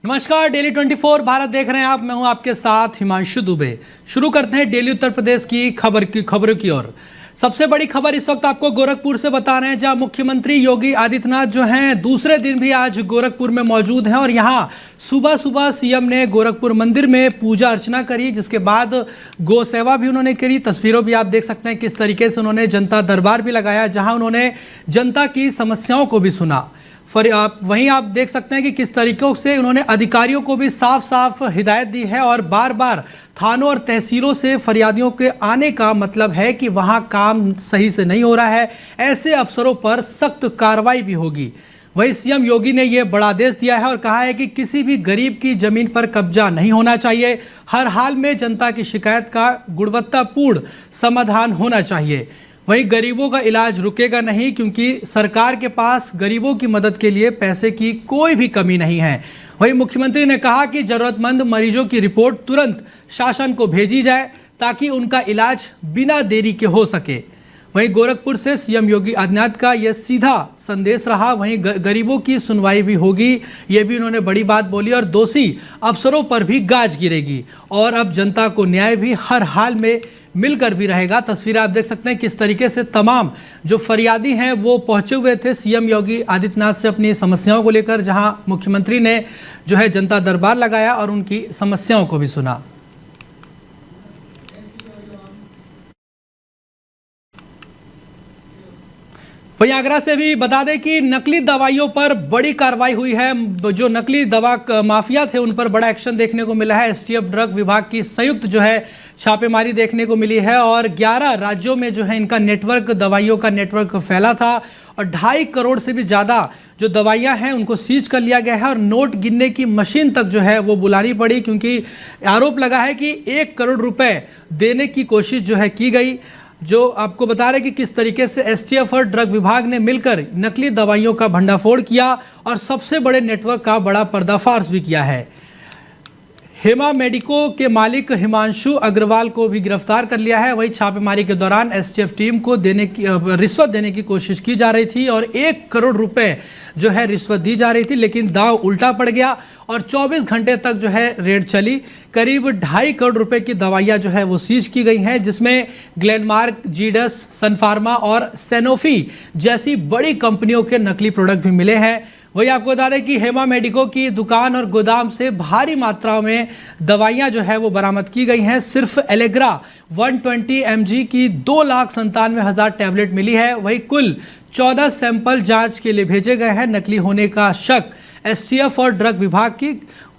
नमस्कार, डेली 24 भारत देख रहे हैं आप। मैं हूं आपके साथ हिमांशु दुबे। शुरू करते हैं डेली उत्तर प्रदेश की खबरों की ओर। सबसे बड़ी खबर इस वक्त आपको गोरखपुर से बता रहे हैं, जहां मुख्यमंत्री योगी आदित्यनाथ जो हैं दूसरे दिन भी आज गोरखपुर में मौजूद हैं और यहां सुबह सुबह सीएम ने गोरखपुर मंदिर में पूजा अर्चना करी, जिसके बाद गौ सेवा भी उन्होंने करी। तस्वीरों भी आप देख सकते हैं किस तरीके से उन्होंने जनता दरबार भी लगाया, जहां उन्होंने जनता की समस्याओं को भी सुना। वहीं आप देख सकते हैं कि किस तरीकों से उन्होंने अधिकारियों को भी साफ साफ हिदायत दी है और बार बार थानों और तहसीलों से फरियादियों के आने का मतलब है कि वहां काम सही से नहीं हो रहा है, ऐसे अफसरों पर सख्त कार्रवाई भी होगी। वहीं सीएम योगी ने यह बड़ा आदेश दिया है और कहा है कि किसी भी गरीब की जमीन पर कब्जा नहीं होना चाहिए। हर हाल में जनता की शिकायत का गुणवत्तापूर्ण समाधान होना चाहिए। वहीं गरीबों का इलाज रुकेगा नहीं, क्योंकि सरकार के पास गरीबों की मदद के लिए पैसे की कोई भी कमी नहीं है। वहीं मुख्यमंत्री ने कहा कि जरूरतमंद मरीजों की रिपोर्ट तुरंत शासन को भेजी जाए ताकि उनका इलाज बिना देरी के हो सके। वहीं गोरखपुर से सीएम योगी आदित्यनाथ का यह सीधा संदेश रहा। वहीं गरीबों की सुनवाई भी होगी, ये भी उन्होंने बड़ी बात बोली और दोषी अफसरों पर भी गाज गिरेगी और अब जनता को न्याय भी हर हाल में मिलकर भी रहेगा। तस्वीरें आप देख सकते हैं किस तरीके से तमाम जो फरियादी हैं वो पहुंचे हुए थे सीएम योगी आदित्यनाथ से अपनी समस्याओं को लेकर, जहां मुख्यमंत्री ने जो है जनता दरबार लगाया और उनकी समस्याओं को भी सुना। वहीं आगरा से भी बता दें कि नकली दवाइयों पर बड़ी कार्रवाई हुई है। जो नकली दवा माफिया थे उन पर बड़ा एक्शन देखने को मिला है। एसटीएफ ड्रग विभाग की संयुक्त जो है छापेमारी देखने को मिली है और 11 राज्यों में जो है इनका नेटवर्क, दवाइयों का नेटवर्क फैला था और 2.5 करोड़ से भी ज़्यादा जो दवाइयां हैं उनको सीज कर लिया गया है और नोट गिनने की मशीन तक जो है वो बुलानी पड़ी, क्योंकि आरोप लगा है कि 1 करोड़ रुपए देने की कोशिश जो है की गई। जो आपको बता रहे कि किस तरीके से एसटीएफ और ड्रग विभाग ने मिलकर नकली दवाइयों का भंडाफोड़ किया और सबसे बड़े नेटवर्क का बड़ा पर्दाफाश भी किया है। हेमा मेडिको के मालिक हिमांशु अग्रवाल को भी गिरफ्तार कर लिया है। वहीं छापेमारी के दौरान एसटीएफ टीम को रिश्वत देने की कोशिश की जा रही थी और 1 करोड़ रुपए जो है रिश्वत दी जा रही थी, लेकिन दांव उल्टा पड़ गया और 24 घंटे तक जो है रेड चली। करीब 2.5 करोड़ रुपए की दवाइयां जो है वो सीज की गई हैं, जिसमें ग्लेनमार्क, जीडस, सनफार्मा और सैनोफी जैसी बड़ी कंपनियों के नकली प्रोडक्ट भी मिले हैं। वही आपको बता दें कि हेमा मेडिको की दुकान और गोदाम से भारी मात्रा में दवाइयां जो है वो बरामद की गई हैं। सिर्फ एलेग्रा 120 mg की 2,97,000 टैबलेट मिली है। वही कुल 14 सैंपल जांच के लिए भेजे गए हैं। नकली होने का शक एसटीएफ और ड्रग विभाग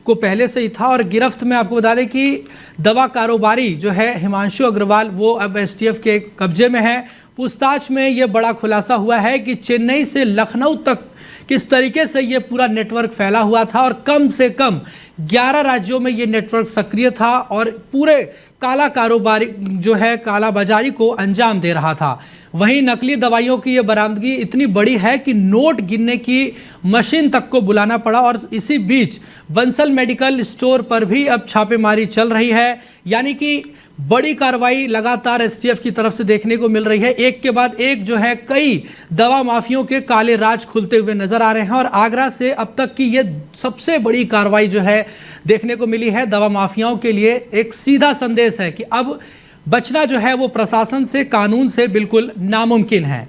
को पहले से ही था और गिरफ्त में आपको बता दें कि दवा कारोबारी जो है हिमांशु अग्रवाल वो अब एसटीएफ के कब्जे में है। पूछताछ में ये बड़ा खुलासा हुआ है कि चेन्नई से लखनऊ तक किस तरीके से ये पूरा नेटवर्क फैला हुआ था और कम से कम 11 राज्यों में ये नेटवर्क सक्रिय था और पूरे काला कारोबारी जो है काला बाजारी को अंजाम दे रहा था। वहीं नकली दवाइयों की ये बरामदगी इतनी बड़ी है कि नोट गिनने की मशीन तक को बुलाना पड़ा और इसी बीच बंसल मेडिकल स्टोर पर भी अब छापेमारी चल रही है। यानी कि बड़ी कार्रवाई लगातार एसटीएफ की तरफ से देखने को मिल रही है। एक के बाद एक जो है कई दवा माफियों के काले राज खुलते हुए नजर आ रहे हैं और आगरा से अब तक की ये सबसे बड़ी कार्रवाई जो है देखने को मिली है। दवा माफियाओं के लिए एक सीधा संदेश है कि अब बचना जो है वो प्रशासन से, कानून से बिल्कुल नामुमकिन है।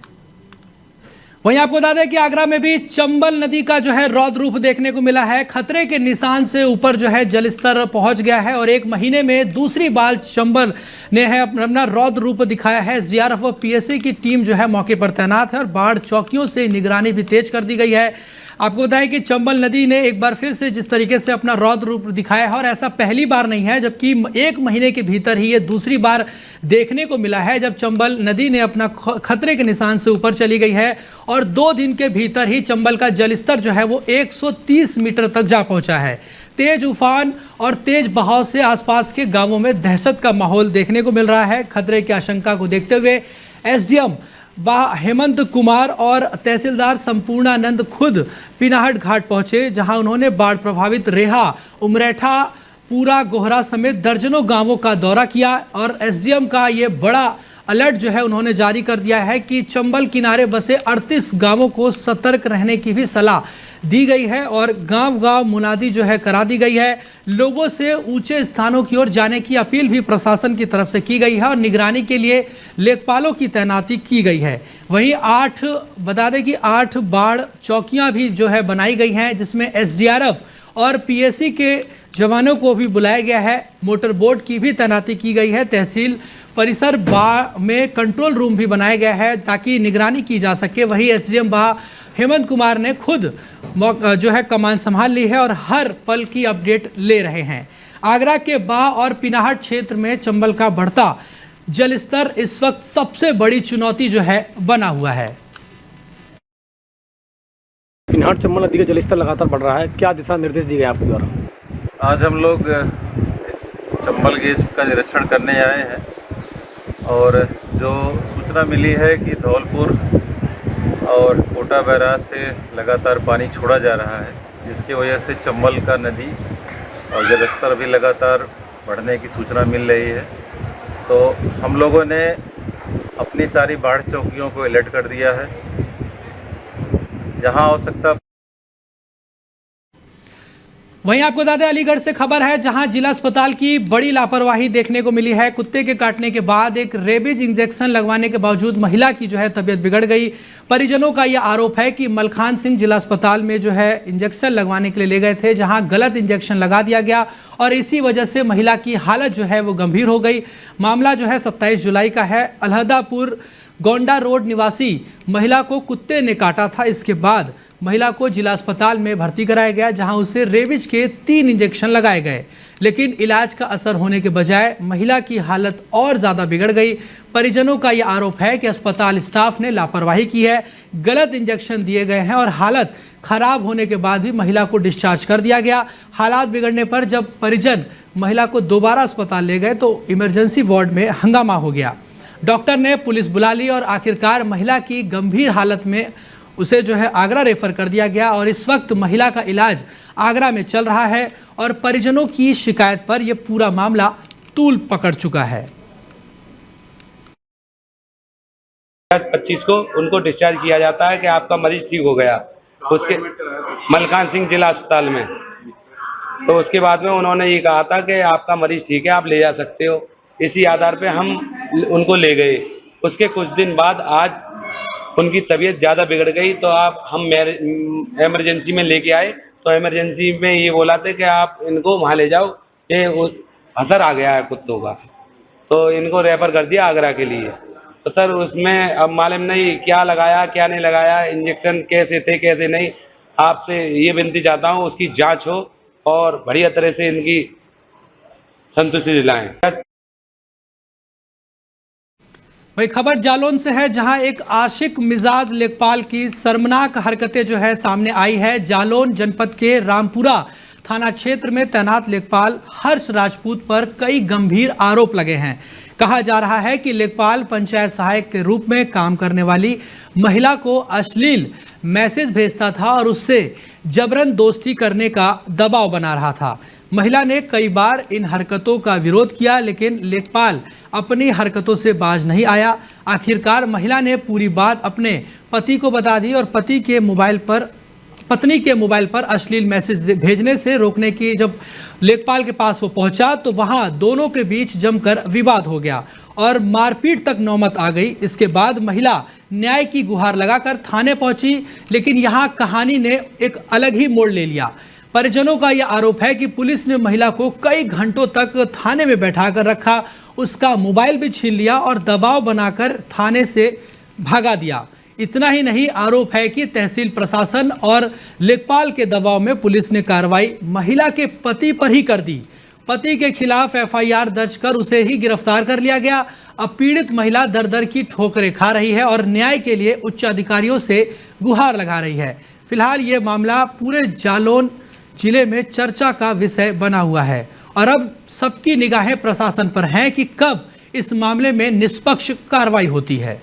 वहीं आपको बता दें कि आगरा में भी चंबल नदी का जो है रौद्र रूप देखने को मिला है। खतरे के निशान से ऊपर जो है जलस्तर पहुंच गया है और 1 महीने में दूसरी बार चंबल ने है अपना रौद्र रूप दिखाया है। एसडीआरएफ और पीएसए की टीम जो है मौके पर तैनात है और बाढ़ चौकियों से निगरानी भी तेज कर दी गई है। आपको बताया कि चंबल नदी ने एक बार फिर से जिस तरीके से अपना रौद्र रूप दिखाया है और ऐसा पहली बार नहीं है, जबकि 1 महीने के भीतर ही ये दूसरी बार देखने को मिला है जब चंबल नदी ने अपना खतरे के निशान से ऊपर चली गई है और 2 दिन के भीतर ही चंबल का जलस्तर जो है वो 130 मीटर तक जा पहुंचा है। तेज उफान और तेज बहाव से आसपास के गांवों में दहशत का माहौल देखने को मिल रहा है। खतरे की आशंका को देखते हुए एसडीएम हेमंत कुमार और तहसीलदार संपूर्णानंद खुद पिनाहट घाट पहुंचे, जहां उन्होंने बाढ़ प्रभावित रेहा, उमरैठा, पूरा, गोहरा समेत दर्जनों गांवों का दौरा किया और एसडीएम का ये बड़ा अलर्ट जो है उन्होंने जारी कर दिया है कि चंबल किनारे बसे 38 गांवों को सतर्क रहने की भी सलाह दी गई है और गांव-गांव मुनादी जो है करा दी गई है। लोगों से ऊंचे स्थानों की ओर जाने की अपील भी प्रशासन की तरफ से की गई है और निगरानी के लिए लेखपालों की तैनाती की गई है। वहीं बता दें कि 8 बाढ़ चौकियां भी जो है बनाई गई हैं, जिसमें एसडीआरएफ और पीएसी के जवानों को भी बुलाया गया है। मोटर बोट की भी तैनाती की गई है। तहसील परिसर में कंट्रोल रूम भी बनाया गया है ताकि निगरानी की जा सके। वहीं एसडीएम हेमंत कुमार ने खुद जो है कमान संभाल ली है और हर पल की अपडेट ले रहे हैं। आगरा के बाह और पिनाहट क्षेत्र में चंबल का बढ़ता जलस्तर इस वक्त सबसे बड़ी चुनौती जो है बना हुआ है। पिनाहट चंबल नदी का जलस्तर लगातार बढ़ रहा है, क्या दिशा निर्देश दिए गए आपके द्वारा? आज हम लोग इस चंबल गेज का निरीक्षण करने आए हैं और जो सूचना मिली है कि धौलपुर और कोटा बैराज से लगातार पानी छोड़ा जा रहा है, जिसकी वजह से चंबल का नदी और जलस्तर भी लगातार बढ़ने की सूचना मिल रही है। तो हम लोगों ने अपनी सारी बाढ़ चौकियों को अलर्ट कर दिया है। जहां आवश्यकता। वहीं आपको बता दें अलीगढ़ से खबर है, जहां जिला अस्पताल की बड़ी लापरवाही देखने को मिली है। कुत्ते के काटने के बाद एक रेबीज इंजेक्शन लगवाने के बावजूद महिला की जो है तबीयत बिगड़ गई। परिजनों का यह आरोप है कि मलखान सिंह जिला अस्पताल में जो है इंजेक्शन लगवाने के लिए ले गए थे, जहां गलत इंजेक्शन लगा दिया गया और इसी वजह से महिला की हालत जो है वो गंभीर हो गई। मामला जो है 27 जुलाई का है। अलहदापुर गोंडा रोड निवासी महिला को कुत्ते ने काटा था। इसके बाद महिला को जिला अस्पताल में भर्ती कराया गया, जहां उसे रेबीज के 3 इंजेक्शन लगाए गए, लेकिन इलाज का असर होने के बजाय महिला की हालत और ज़्यादा बिगड़ गई। परिजनों का यह आरोप है कि अस्पताल स्टाफ ने लापरवाही की है, गलत इंजेक्शन दिए गए हैं और हालत खराब होने के बाद भी महिला को डिस्चार्ज कर दिया गया। हालात बिगड़ने पर जब परिजन महिला को दोबारा अस्पताल ले गए तो इमरजेंसी वार्ड में हंगामा हो गया। डॉक्टर ने पुलिस बुला ली और आखिरकार महिला की गंभीर हालत में उसे जो है आगरा रेफर कर दिया गया और इस वक्त महिला का इलाज आगरा में चल रहा है और परिजनों की शिकायत पर यह पूरा मामला तूल पकड़ चुका है। 25 को उनको डिस्चार्ज किया जाता है कि आपका मरीज ठीक हो गया, उसके मलकान सिंह जिला अस्पताल में। तो उसके बाद में उन्होंने ये कहा था कि आपका मरीज ठीक है, आप ले जा सकते हो। इसी आधार पे हम उनको ले गए। उसके कुछ दिन बाद आज उनकी तबीयत ज़्यादा बिगड़ गई, तो हम इमरजेंसी में लेके आए। तो इमरजेंसी में ये बोला था कि आप इनको वहाँ ले जाओ, ये असर आ गया है कुत्तों का, तो इनको रेफर कर दिया आगरा के लिए। तो सर उसमें अब मालूम नहीं क्या लगाया क्या नहीं लगाया, इंजेक्शन कैसे थे कैसे नहीं। आपसे ये विनती चाहता हूँ उसकी जांच हो और बढ़िया तरह से इनकी संतुष्टि दिलाएं। वही खबर जालौन से है, जहां एक आशिक मिजाज लेखपाल की शर्मनाक हरकतें जो है सामने आई है। जालौन जनपद के रामपुरा थाना क्षेत्र में तैनात लेखपाल हर्ष राजपूत पर कई गंभीर आरोप लगे हैं। कहा जा रहा है कि लेखपाल पंचायत सहायक के रूप में काम करने वाली महिला को अश्लील मैसेज भेजता था और उससे जबरन दोस्ती करने का दबाव बना रहा था। महिला ने कई बार इन हरकतों का विरोध किया, लेकिन लेखपाल अपनी हरकतों से बाज नहीं आया। आखिरकार महिला ने पूरी बात अपने पति को बता दी और पत्नी के मोबाइल पर अश्लील मैसेज भेजने से रोकने की जब लेखपाल के पास वो पहुंचा तो वहां दोनों के बीच जमकर विवाद हो गया और मारपीट तक नौबत आ गई। इसके बाद महिला न्याय की गुहार लगाकर थाने पहुंची, लेकिन यहां कहानी ने एक अलग ही मोड़ ले लिया। परिजनों का यह आरोप है कि पुलिस ने महिला को कई घंटों तक थाने में बैठाकर रखा, उसका मोबाइल भी छीन लिया और दबाव बनाकर थाने से भगा दिया। इतना ही नहीं, आरोप है कि तहसील प्रशासन और लेखपाल के दबाव में पुलिस ने कार्रवाई महिला के पति पर ही कर दी। पति के खिलाफ एफआईआर दर्ज कर उसे ही गिरफ्तार कर लिया गया। अब पीड़ित महिला दर दर की ठोकरें खा रही है और न्याय के लिए उच्च अधिकारियों से गुहार लगा रही है। फिलहाल ये मामला पूरे जालौन जिले में चर्चा का विषय बना हुआ है और अब सबकी निगाहें प्रशासन पर हैं कि कब इस मामले में निष्पक्ष कार्रवाई होती है।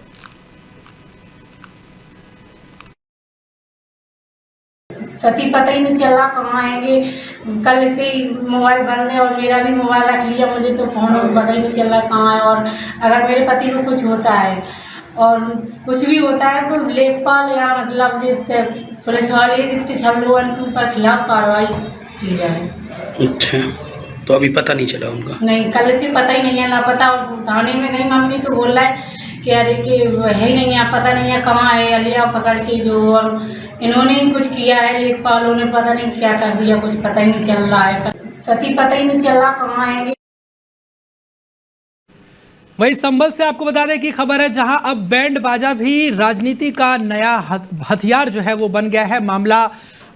पति पता ही नहीं चला कहाँ आएंगे। कल से ही मोबाइल बंद है और मेरा भी मोबाइल रख लिया, मुझे तो फ़ोन पता ही नहीं चल रहा कहाँ है। और अगर मेरे पति को कुछ होता है और कुछ भी होता है तो लेखपाल या मतलब जो पुलिस वाले जितने सब लोगों के ऊपर खिलाफ कार्रवाई की जाए। अच्छा, तो अभी पता नहीं चला उनका? नहीं, कल से पता ही नहीं है, लापता। और थाने में गई मम्मी तो बोल रहा है कि अरे कि है ही नहीं है, पता नहीं है कहाँ है, लिया पकड़ के जो। और इन्होंने ही कुछ किया है, लेखपालों ने पता नहीं क्या कर दिया, कुछ पता ही नहीं चल रहा है। पति पता ही नहीं चल रहा कहाँ आएंगे। वही संभल से आपको बता दें कि खबर है, जहां अब बैंड बाजा भी राजनीति का नया हथियार जो है वो बन गया है। मामला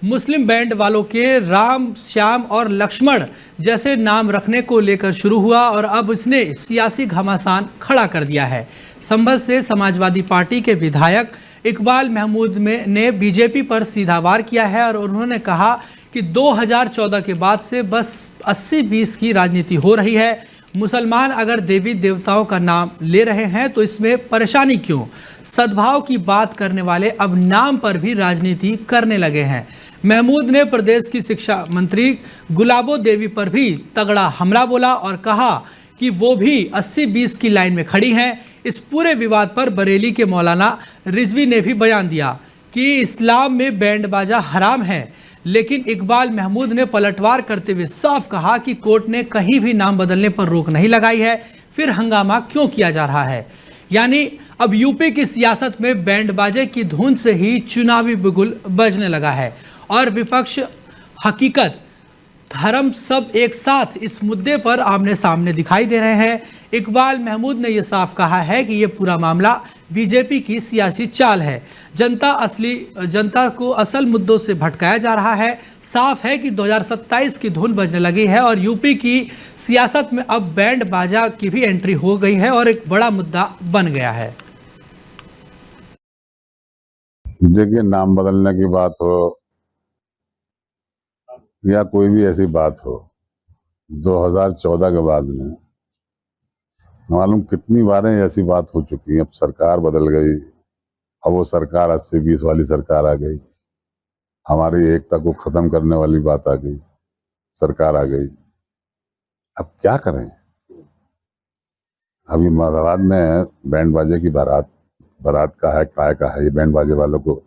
मुस्लिम बैंड वालों के राम, श्याम और लक्ष्मण जैसे नाम रखने को लेकर शुरू हुआ और अब इसने सियासी घमासान खड़ा कर दिया है। संभल से समाजवादी पार्टी के विधायक इकबाल महमूद ने बीजेपी पर सीधा वार किया है और उन्होंने कहा कि 2014 के बाद से बस 80-20 की राजनीति हो रही है। मुसलमान अगर देवी देवताओं का नाम ले रहे हैं तो इसमें परेशानी क्यों? सद्भाव की बात करने वाले अब नाम पर भी राजनीति करने लगे हैं। महमूद ने प्रदेश की शिक्षा मंत्री गुलाबो देवी पर भी तगड़ा हमला बोला और कहा कि वो भी 80-20 की लाइन में खड़ी हैं। इस पूरे विवाद पर बरेली के मौलाना रिजवी ने भी बयान दिया कि इस्लाम में बैंड बाजा हराम है, लेकिन इकबाल महमूद ने पलटवार करते हुए साफ कहा कि कोर्ट ने कहीं भी नाम बदलने पर रोक नहीं लगाई है, फिर हंगामा क्यों किया जा रहा है। यानी अब यूपी की सियासत में बैंड बाजे की धुन से ही चुनावी बिगुल बजने लगा है और विपक्ष, हकीकत, धर्म सब एक साथ इस मुद्दे पर आमने सामने दिखाई दे रहे हैं। इकबाल महमूद ने यह साफ कहा है कि यह पूरा मामला बीजेपी की सियासी चाल है। जनता को असल मुद्दों से भटकाया जा रहा है। साफ है कि 2027 की धुन बजने लगी है और यूपी की सियासत में अब बैंड बाजा की भी एंट्री हो गई है और एक बड़ा मुद्दा बन गया है। देखिए, नाम बदलने की बात हो या कोई भी ऐसी बात हो, 2014 के बाद में मालूम कितनी बारें ऐसी बात हो चुकी है। अब सरकार बदल गई, अब वो सरकार 80-20 वाली सरकार आ गई, हमारी एकता को खत्म करने वाली बात आ गई, सरकार आ गई। अब क्या करें? अभी मज़ारात में बैंड बाजे की बारात का है, काय का है, ये बैंड बाजे वालों को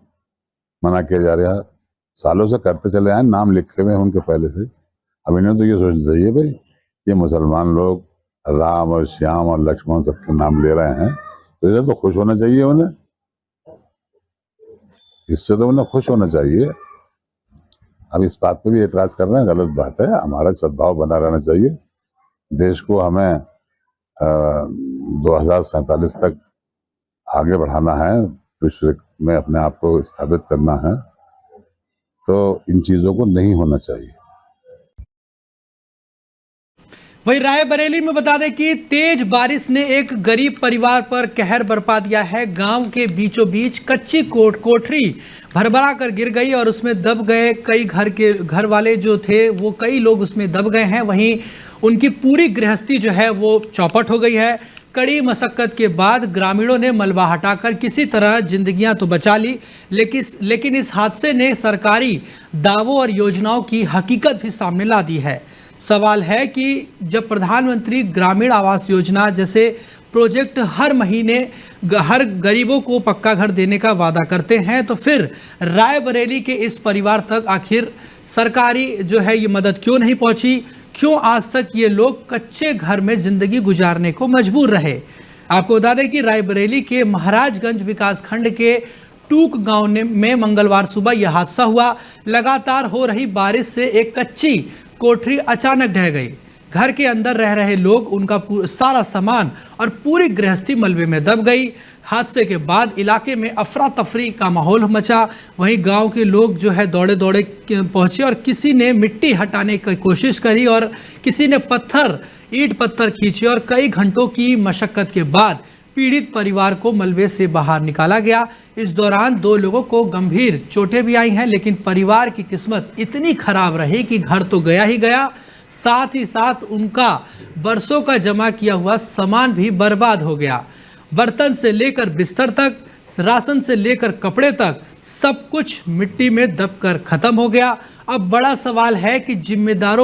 मना किया जा रहा है। सालों से करते चले आए, नाम लिखे हुए हैं उनके पहले से। अब इन्हें तो ये सोचना चाहिए भाई, ये मुसलमान लोग राम और श्याम और लक्ष्मण सबके नाम ले रहे हैं, तो इसे तो खुश होना चाहिए उन्हें, इससे तो उन्हें खुश होना चाहिए। अब इस बात पे भी एतराज़ कर रहे हैं, गलत बात है। हमारा सद्भाव बना रहना चाहिए। देश को हमें 2047 तक आगे बढ़ाना है, विश्व में अपने आप को स्थापित करना है, तो इन चीज़ों को नहीं होना चाहिए। वही रायबरेली में बता दें कि तेज बारिश ने एक गरीब परिवार पर कहर बरपा दिया है। गांव के बीचों बीच कच्ची कोठरी भरभरा कर गिर गई और उसमें दब गए कई घर वाले जो थे, वो कई लोग उसमें दब गए हैं। वहीं उनकी पूरी गृहस्थी जो है वो चौपट हो गई है। कड़ी मशक्कत के बाद ग्रामीणों ने मलबा हटाकर किसी तरह जिंदगियां तो बचा ली, लेकिन इस हादसे ने सरकारी दावों और योजनाओं की हकीकत भी सामने ला दी है। सवाल है कि जब प्रधानमंत्री ग्रामीण आवास योजना जैसे प्रोजेक्ट हर महीने हर गरीबों को पक्का घर देने का वादा करते हैं, तो फिर रायबरेली के इस परिवार तक आखिर सरकारी जो है ये मदद क्यों नहीं पहुंची? क्यों आज तक ये लोग कच्चे घर में जिंदगी गुजारने को मजबूर रहे? आपको बता दें कि रायबरेली के महाराजगंज विकासखंड के टूक गांव में मंगलवार सुबह यह हादसा हुआ। लगातार हो रही बारिश से एक कच्ची कोठरी अचानक ढह गई। घर के अंदर रह रहे लोग, उनका सारा सामान और पूरी गृहस्थी मलबे में दब गई। हादसे के बाद इलाके में अफरा तफरी का माहौल मचा। वहीं गांव के लोग जो है दौड़े दौड़े पहुंचे और किसी ने मिट्टी हटाने की कोशिश करी और किसी ने ईंट पत्थर खींचे और कई घंटों की मशक्कत के बाद पीड़ित परिवार को मलबे से बाहर निकाला गया। इस दौरान 2 लोगों को गंभीर चोटें भी आई हैं, लेकिन परिवार की किस्मत इतनी खराब रही कि घर तो गया ही गया, साथ ही साथ उनका बरसों का जमा किया हुआ सामान भी बर्बाद हो गया। बर्तन से लेकर बिस्तर तक, राशन से लेकर कपड़े तक, सब कुछ मिट्टी में दबकर खत्म हो गया। अब बड़ा सवाल है कि जिम्मेदार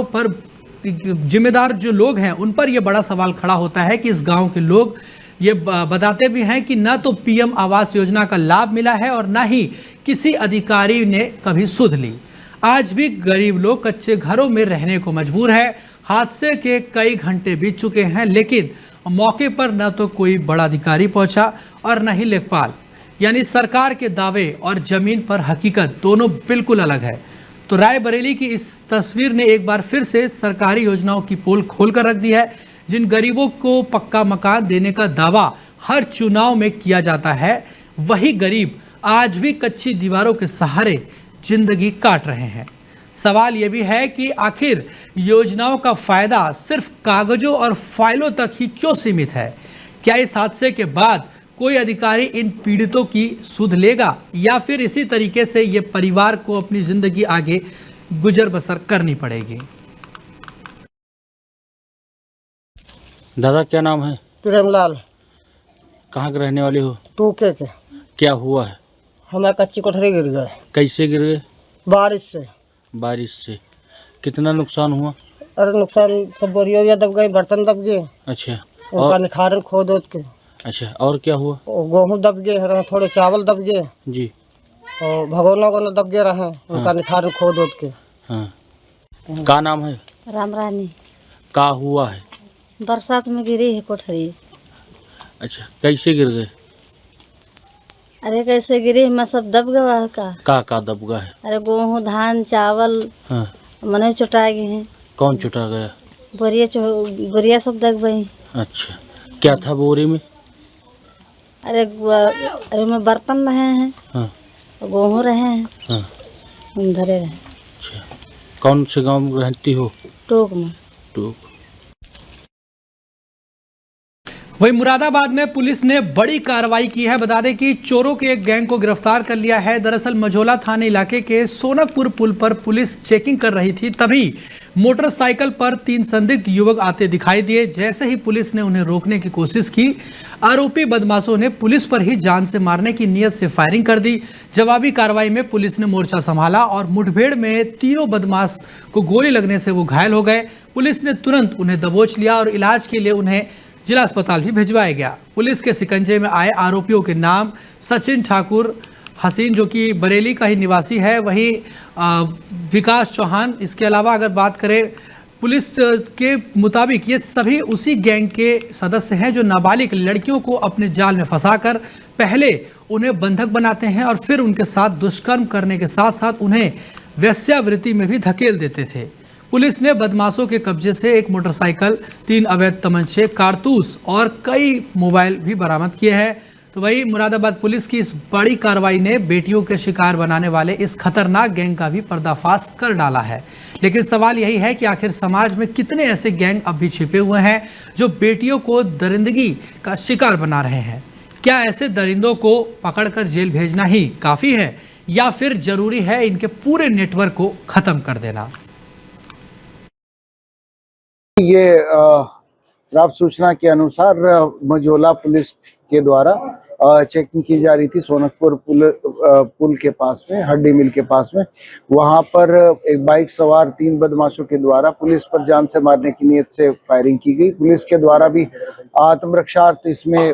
जो लोग हैं उन पर यह बड़ा सवाल खड़ा होता है कि इस गांव के लोग ये बताते भी हैं कि न तो पीएम आवास योजना का लाभ मिला है और न ही किसी अधिकारी ने कभी सुध ली। आज भी गरीब लोग कच्चे घरों में रहने को मजबूर है। हादसे के कई घंटे बीत चुके हैं, लेकिन मौके पर न तो कोई बड़ा अधिकारी पहुंचा और न ही लेखपाल। यानी सरकार के दावे और जमीन पर हकीकत दोनों बिल्कुल अलग है। तो रायबरेली की इस तस्वीर ने एक बार फिर से सरकारी योजनाओं की पोल खोल कर रख दी है। जिन गरीबों को पक्का मकान देने का दावा हर चुनाव में किया जाता है, वही गरीब आज भी कच्ची दीवारों के सहारे जिंदगी काट रहे हैं। सवाल यह भी है कि आखिर योजनाओं का फायदा सिर्फ कागजों और फाइलों तक ही क्यों सीमित है? क्या इस हादसे के बाद कोई अधिकारी इन पीड़ितों की सुध लेगा या फिर इसी तरीके से ये परिवार को अपनी जिंदगी आगे गुजर बसर करनी पड़ेगी? दादा क्या नाम है? प्रेमलाल। कहाँ के रहने वाले हो? टूके के। क्या हुआ है? हमारे कच्ची कोठरी गिर गए। कैसे गिर गए? बारिश से। बारिश से। कितना नुकसान हुआ? अरे नुकसान सब बोरिया दब गई, बर्तन दब गए। अच्छा। उनका और निखारन खोद के। अच्छा, और क्या हुआ? गेहूँ दब गए, थोड़े चावल दब गए जी। और भगोना को दब गए रहे, उनका निखारन खोद के। हाँ। का नाम है? राम रानी। का हुआ है? बरसात में गिरी है कोठरी। अच्छा, कैसे गिर गए? अरे कैसे गिरी, मैं सब दब गया का दब गया है? अरे गेहूँ धान चावल हाँ। मने चुटा गए हैं। कौन चुटा गया? बोरिया सब दब गई। अच्छा, क्या था बोरी में? अरे में बर्तन रहे हैं। हाँ। गेहूँ रहे हैं। हाँ। धरे रहे। अच्छा, कौन से गांव में रहती हो? टोक में। टोक। वहीं मुरादाबाद में पुलिस ने बड़ी कार्रवाई की है। बता दें कि चोरों के एक गैंग को गिरफ्तार कर लिया है। दरअसल मझोला थाने इलाके के सोनकपुर पुल पर पुलिस चेकिंग कर रही थी, तभी मोटरसाइकिल पर 3 संदिग्ध युवक आते दिखाई दिए। जैसे ही पुलिस ने उन्हें रोकने की कोशिश की, आरोपी बदमाशों ने पुलिस पर ही जान से मारने की नीयत से फायरिंग कर दी। जवाबी कार्रवाई में पुलिस ने मोर्चा संभाला और मुठभेड़ में तीनों बदमाश को गोली लगने से वो घायल हो गए। पुलिस ने तुरंत उन्हें दबोच लिया और इलाज के लिए उन्हें जिला अस्पताल भी भिजवाया गया। पुलिस के शिकंजे में आए आरोपियों के नाम सचिन ठाकुर हसीन, जो कि बरेली का ही निवासी है, वहीं विकास चौहान। इसके अलावा अगर बात करें पुलिस के मुताबिक ये सभी उसी गैंग के सदस्य हैं जो नाबालिग लड़कियों को अपने जाल में फंसाकर पहले उन्हें बंधक बनाते हैं और फिर उनके साथ दुष्कर्म करने के साथ साथ उन्हें वेश्यावृत्ति में भी धकेल देते थे। पुलिस ने बदमाशों के कब्जे से एक मोटरसाइकिल, 3 अवैध तमंचे, कारतूस और कई मोबाइल भी बरामद किए हैं। तो वही मुरादाबाद पुलिस की इस बड़ी कार्रवाई ने बेटियों के शिकार बनाने वाले इस खतरनाक गैंग का भी पर्दाफाश कर डाला है। लेकिन सवाल यही है कि आखिर समाज में कितने ऐसे गैंग अब भी छिपे हुए हैं जो बेटियों को दरिंदगी का शिकार बना रहे हैं? क्या ऐसे दरिंदों को पकड़कर जेल भेजना ही काफ़ी है या फिर जरूरी है इनके पूरे नेटवर्क को ख़त्म कर देना? ये प्राप्त सूचना के अनुसार मझोला पुलिस के द्वारा चेकिंग की जा रही थी सोनकपुर पुल के पास में, हड्डी मिल के पास में। वहां पर एक बाइक सवार 3 बदमाशों के द्वारा पुलिस पर जान से मारने की नीयत से फायरिंग की गई। पुलिस के द्वारा भी आत्मरक्षार्थ इसमें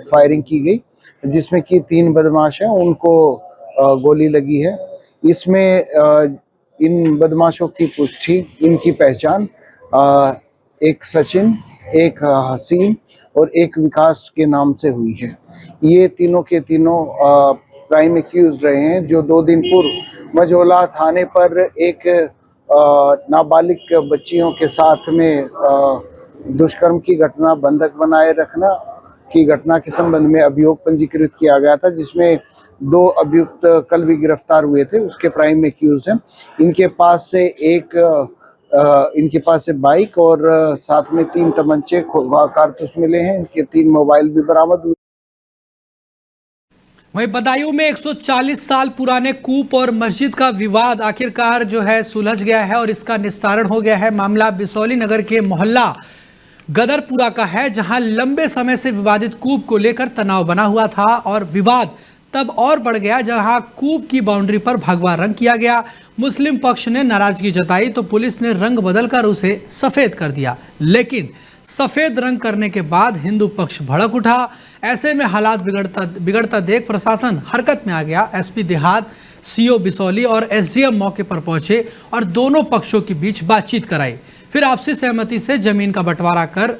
फायरिंग की गई, जिसमें कि 3 बदमाश हैं, उनको गोली लगी है। इसमें इन बदमाशों की पुष्टि, इनकी पहचान एक सचिन, एक हसीन और एक विकास के नाम से हुई है। ये तीनों के तीनों प्राइम एक्यूज रहे हैं, जो 2 दिन पूर्व मझोला थाने पर एक नाबालिग बच्चियों के साथ में दुष्कर्म की घटना, बंधक बनाए रखना की घटना के संबंध में अभियोग पंजीकृत किया गया था, जिसमें 2 अभियुक्त कल भी गिरफ्तार हुए थे, उसके प्राइम एक्यूज हैं। इनके पास से बाइक और साथ में 3 तमंचे, कारतूस मिले हैं। इनके 3 मोबाइल भी बरामद हुए। वहीं बदायूं में 140 साल पुराने कूप और मस्जिद का विवाद आखिरकार जो है सुलझ गया है और इसका निस्तारण हो गया है। मामला बिसौली नगर के मोहल्ला गदरपुरा का है, जहां लंबे समय से विवादित कूप को लेकर तनाव बना हुआ था और विवाद तब और बढ़ गया जहां कूप की बाउंड्री पर भगवा रंग किया गया। मुस्लिम पक्ष ने नाराजगी जताई तो पुलिस ने रंग बदलकर उसे सफेद कर दिया, लेकिन सफेद रंग करने के बाद हिंदू पक्ष भड़क उठा। ऐसे में हालात बिगड़ता देख प्रशासन हरकत में आ गया। एसपी देहात, सीओ बिसौली और एसडीएम मौके पर पहुंचे और दोनों पक्षों के बीच बातचीत कराई। फिर आपसी सहमति से जमीन का बंटवारा कर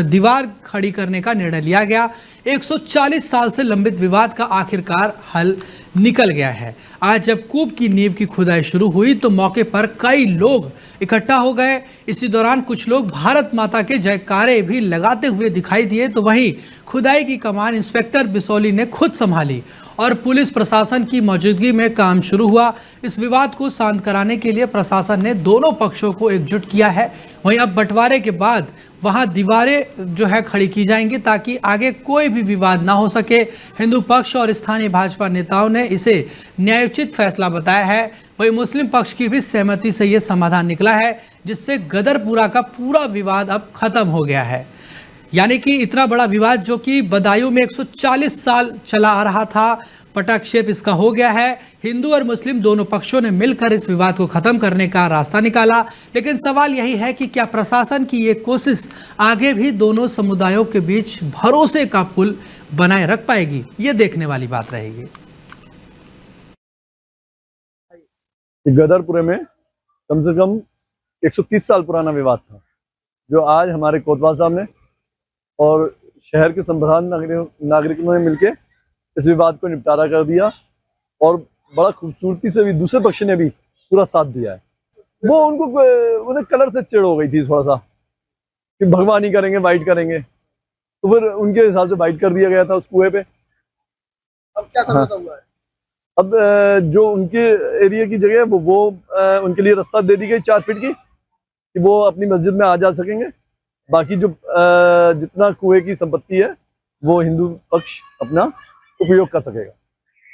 दीवार खड़ी करने का निर्णय लिया गया। 140 साल से लंबित विवाद का आखिरकार हल निकल गया है। आज जब कूप की नींव की खुदाई शुरू हुई तो मौके पर कई लोग इकट्ठा हो गए। इसी दौरान कुछ लोग भारत माता के जयकारे भी लगाते हुए दिखाई दिए, तो वहीं खुदाई की कमान इंस्पेक्टर बिसौली ने खुद संभाली और पुलिस प्रशासन की मौजूदगी में काम शुरू हुआ। इस विवाद को शांत कराने के लिए प्रशासन ने दोनों पक्षों को एकजुट किया है। वहीं अब बंटवारे के बाद वहां दीवारें जो है खड़ी की जाएंगी ताकि आगे कोई भी विवाद ना हो सके। हिंदू पक्ष और स्थानीय भाजपा नेताओं ने इसे न्यायोचित फैसला बताया है। वहीं मुस्लिम पक्ष की भी सहमति से ये समाधान निकला है, जिससे गदरपुरा का पूरा विवाद अब खत्म हो गया है। यानी कि इतना बड़ा विवाद जो कि बदायूं में 140 साल चला आ रहा था, पटाक्षेप इसका हो गया है। हिंदू और मुस्लिम दोनों पक्षों ने मिलकर इस विवाद को खत्म करने का रास्ता निकाला, लेकिन सवाल यही है कि क्या प्रशासन की ये कोशिश आगे भी दोनों समुदायों के बीच भरोसे का पुल बनाए रख पाएगी? ये देखने वाली बात रहेगी। गदरपुरे में कम से कम 130 साल पुराना विवाद था, जो आज हमारे कोतवाल साहब ने और शहर के संप्रदान नागरिकों ने मिलकर इस विवाद को निपटारा कर दिया और बड़ा खूबसूरती से भी दूसरे पक्ष ने भी पूरा साथ दिया है। वो उन्हें कलर से चिढ़ हो गई थी थोड़ा सा कि भगवा नहीं करेंगे, वाइट करेंगे, तो फिर उनके हिसाब से वाइट कर दिया गया था उस कुएं पे। अब क्या समझौता हुआ है? अब जो उनके एरिया की जगह है वो उनके लिए रास्ता दे दी गई 4 फीट की कि वो अपनी मस्जिद में आ जा सकेंगे। बाकी जो जितना कुएं की संपत्ति है वो हिंदू पक्ष अपना उपयोग कर सकेगा।